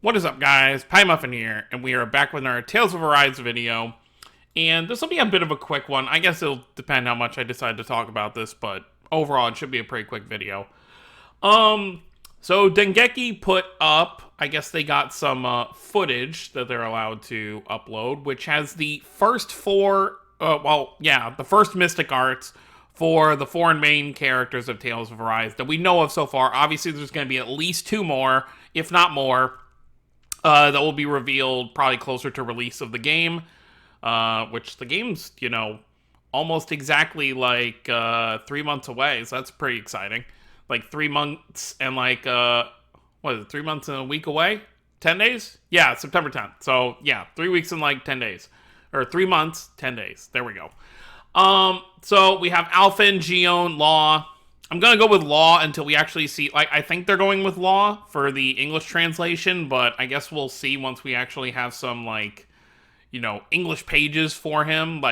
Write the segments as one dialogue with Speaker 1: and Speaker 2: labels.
Speaker 1: What is up, guys? Pie Muffin here, and we are back with our Tales of Arise video. And this will be a bit of a quick one. I guess it'll depend how much I decide to talk about this, but overall it should be a pretty quick video. So Dengeki put up, I guess they got some footage that they're allowed to upload, which has the first the first Mystic Arts for the four main characters of Tales of Arise that we know of so far. Obviously, there's going to be at least two more, if not more, that will be revealed probably closer to release of the game, which the game's, almost exactly like 3 months away, so that's pretty exciting. Like 3 months and 3 months and a week away? 10 days? Yeah, September 10th. So, yeah, 3 weeks and 10 days. Or 3 months, 10 days. There we go. So we have Alphen, Gion, Law. I'm going to go with Law until we actually see, I think they're going with Law for the English translation, but I guess we'll see once we actually have some, English pages for him,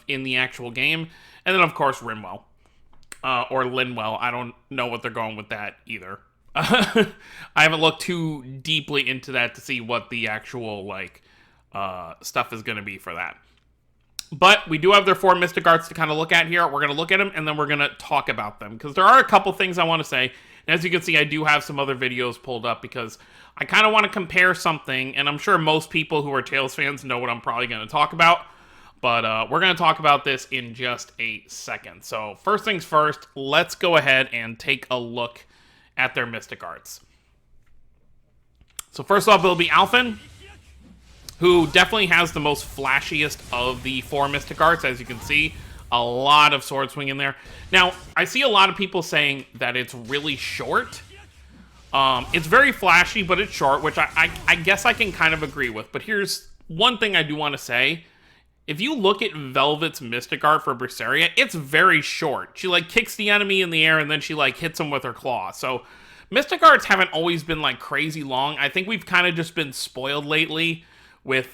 Speaker 1: in the actual game. And then, of course, Rimwell. Or Linwell. I don't know what they're going with that either. I haven't looked too deeply into that to see what the actual, stuff is going to be for that. But we do have their four Mystic Arts to kind of look at here. We're going to look at them, and then we're going to talk about them. Because there are a couple things I want to say. And as you can see, I do have some other videos pulled up because I kind of want to compare something. And I'm sure most people who are Tales fans know what I'm probably going to talk about. But we're going to talk about this in just a second. So first things first, let's go ahead and take a look at their Mystic Arts. So first off, it'll be Alphen, who definitely has the most flashiest of the four Mystic Arts, as you can see. A lot of sword swing in there. Now, I see a lot of people saying that it's really short. It's very flashy, but it's short, which I guess I can kind of agree with. But here's one thing I do want to say. If you look at Velvet's Mystic Art for Berseria, it's very short. She, kicks the enemy in the air, and then she, hits him with her claw. So, Mystic Arts haven't always been, crazy long. I think we've kind of just been spoiled lately with,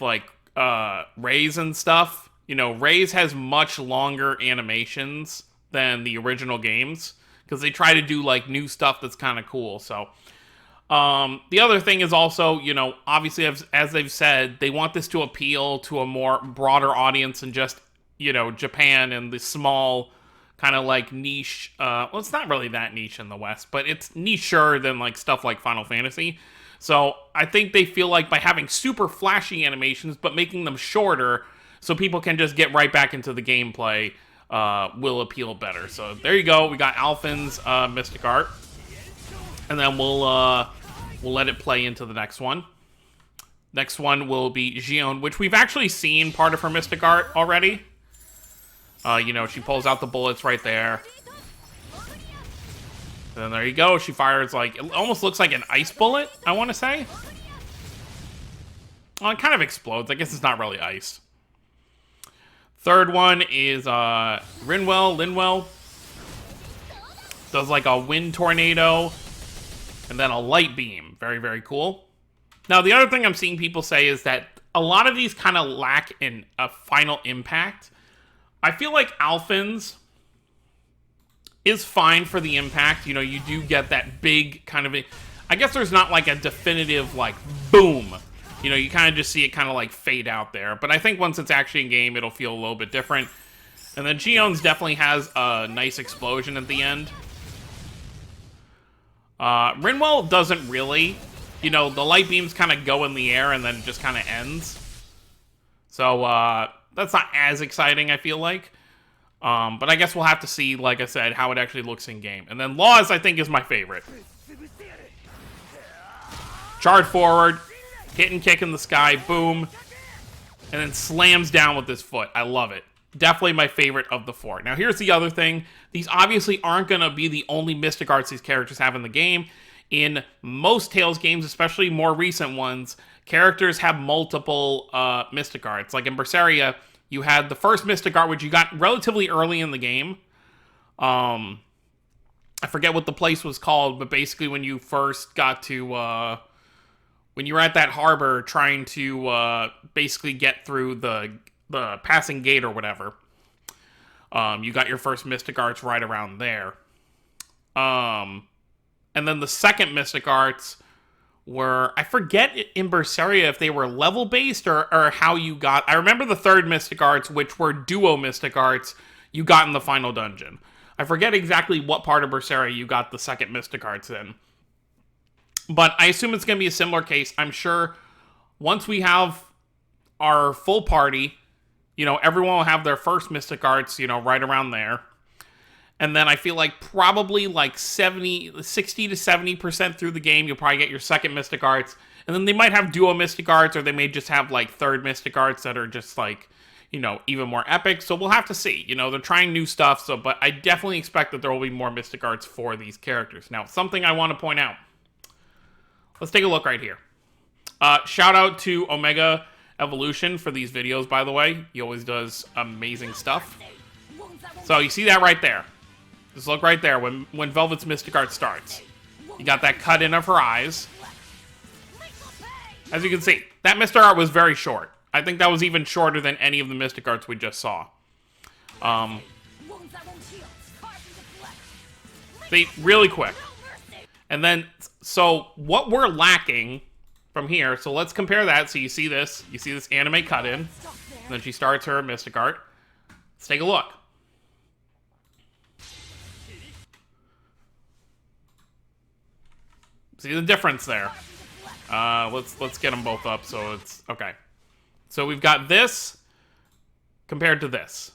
Speaker 1: Raze and stuff. Raze has much longer animations than the original games, because they try to do, new stuff that's kind of cool, so. The other thing is also, obviously, as they've said, they want this to appeal to a more broader audience than just, Japan and the small kind of niche, well, it's not really that niche in the West, but it's nicher than stuff like Final Fantasy. So I think they feel like by having super flashy animations, but making them shorter so people can just get right back into the gameplay, will appeal better. So there you go. We got Alphen's Mystic Art. And then we'll let it play into the next one. Next one will be Gion, which we've actually seen part of her Mystic Art already. She pulls out the bullets right there. And then there you go. She fires, it almost looks like an ice bullet, I want to say. Well, it kind of explodes. I guess it's not really ice. Third one is Linwell. Does, a wind tornado. And then a light beam. Very, very cool. Now, the other thing I'm seeing people say is that a lot of these kind of lack in a final impact. I feel like Alphen's is fine for the impact. You do get that big kind of... I guess there's not, a definitive, boom. You kind of just see it kind of, fade out there. But I think once it's actually in game, it'll feel a little bit different. And then Gion's definitely has a nice explosion at the end. Rinwell doesn't really. The light beams kind of go in the air and then it just kind of ends. So, that's not as exciting, I feel like. But I guess we'll have to see, like I said, how it actually looks in game. And then Laws, I think, is my favorite. Charge forward, hit and kick in the sky, boom. And then slams down with his foot. I love it. Definitely my favorite of the four. Now, here's the other thing. These obviously aren't going to be the only Mystic Arts these characters have in the game. In most Tales games, especially more recent ones, characters have multiple Mystic Arts. Like in Berseria, you had the first Mystic Art, which you got relatively early in the game. I forget what the place was called, but basically when you first got to... when you were at that harbor trying to basically get through the passing gate or whatever. You got your first Mystic Arts right around there. And then the second Mystic Arts were, I forget in Berseria if they were level based or how you got. I remember the third Mystic Arts, which were duo Mystic Arts, you got in the final dungeon. I forget exactly what part of Berseria you got the second Mystic Arts in. But I assume it's going to be a similar case. I'm sure once we have our full party, you know, everyone will have their first Mystic Arts, you know, right around there. And then I feel like probably like 60 to 70% through the game, you'll probably get your second Mystic Arts. And then they might have duo Mystic Arts, or they may just have like third Mystic Arts that are just like, you know, even more epic. So we'll have to see. You know, they're trying new stuff. So, but I definitely expect that there will be more Mystic Arts for these characters. Now, something I want to point out. Let's take a look right here. Shout out to Omega Evolution for these videos, by the way. He always does amazing stuff. So you see that right there. Just look right there when Velvet's Mystic Art starts. You got that cut in of her eyes. As you can see, that Mystic Art was very short. I think that was even shorter than any of the Mystic Arts we just saw. See, really quick. And then, so what we're lacking from here, so let's compare that. So you see this anime cut in. And then she starts her Mystic Art. Let's take a look. See the difference there. Let's get them both up so it's okay. So we've got this compared to this.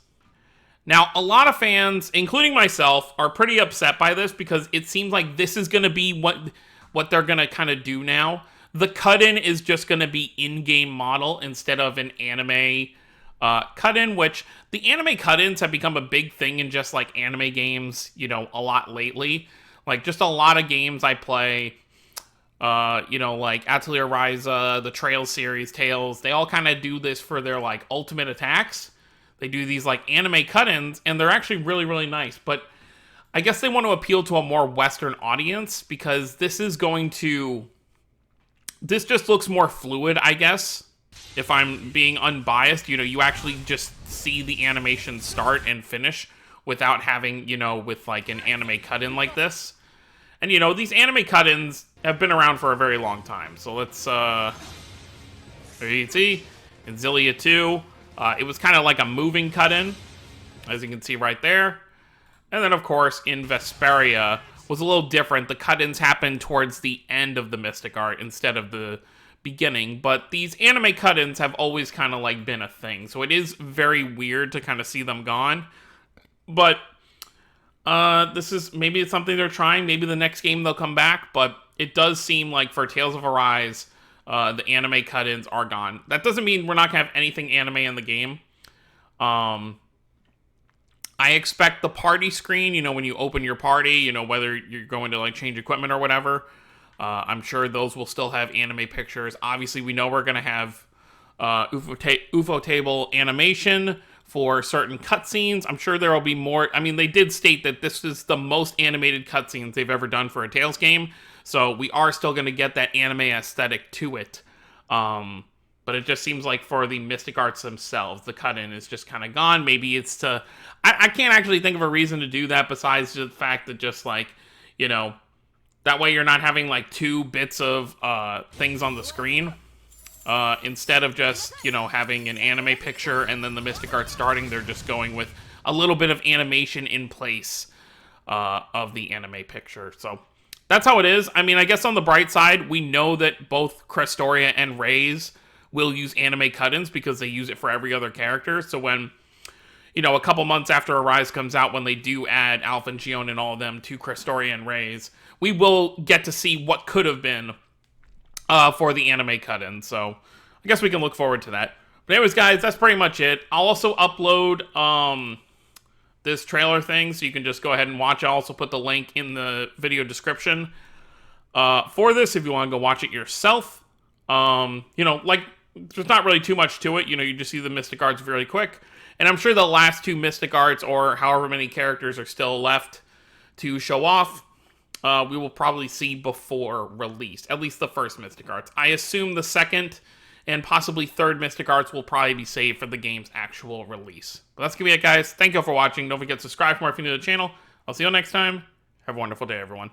Speaker 1: Now, a lot of fans, including myself, are pretty upset by this because it seems like this is going to be what they're going to kind of do now. The cut-in is just going to be in-game model instead of an anime cut-in, which the anime cut-ins have become a big thing in just like anime games, you know, a lot lately. Like just a lot of games I play, you know, like Atelier Ryza, the Trails series, Tales, they all kind of do this for their like ultimate attacks. They do these like anime cut-ins, and they're actually really, really nice. But I guess they want to appeal to a more Western audience because this is going to... This just looks more fluid, I guess. If I'm being unbiased, you know, you actually just see the animation start and finish without having, you know, with like an anime cut-in like this. And, you know, these anime cut-ins have been around for a very long time. So let's, there you can see, in Xillia 2... it was kind of like a moving cut-in, as you can see right there. And then, of course, in Vesperia was a little different. The cut-ins happened towards the end of the Mystic Art instead of the beginning. But these anime cut-ins have always kind of like been a thing. So it is very weird to kind of see them gone. But this is, maybe it's something they're trying. Maybe the next game they'll come back. But it does seem like for Tales of Arise... the anime cut-ins are gone. That doesn't mean we're not going to have anything anime in the game. I expect the party screen, you know, when you open your party, you know, whether you're going to, like, change equipment or whatever, I'm sure those will still have anime pictures. Obviously, we know we're going to have UFO table animation for certain cutscenes. I'm sure there will be more. I mean, they did state that this is the most animated cutscenes they've ever done for a Tales game. So we are still going to get that anime aesthetic to it. But it just seems like for the Mystic Arts themselves, the cut-in is just kind of gone. Maybe it's to... I can't actually think of a reason to do that besides the fact that just like, you know, that way you're not having like two bits of things on the screen. Instead of just, you know, having an anime picture and then the Mystic Arts starting, they're just going with a little bit of animation in place of the anime picture. So... that's how it is. I mean, I guess on the bright side, we know that both Crestoria and Raze will use anime cut-ins because they use it for every other character. So when, you know, a couple months after Arise comes out, when they do add Alpha and Gion and all of them to Crestoria and Raze, we will get to see what could have been for the anime cut-in. So I guess we can look forward to that. But anyways, guys, that's pretty much it. I'll also upload... this trailer thing, so you can just go ahead and watch. I'll also put the link in the video description for this if you want to go watch it yourself. You know, like, there's not really too much to it. You know, you just see the Mystic Arts really quick. And I'm sure the last two Mystic Arts, or however many characters are still left to show off, we will probably see before release. At least the first Mystic Arts. I assume the second and possibly third Mystic Arts will probably be saved for the game's actual release. But that's going to be it, guys. Thank you all for watching. Don't forget to subscribe for more if you're new to the channel. I'll see you all next time. Have a wonderful day, everyone.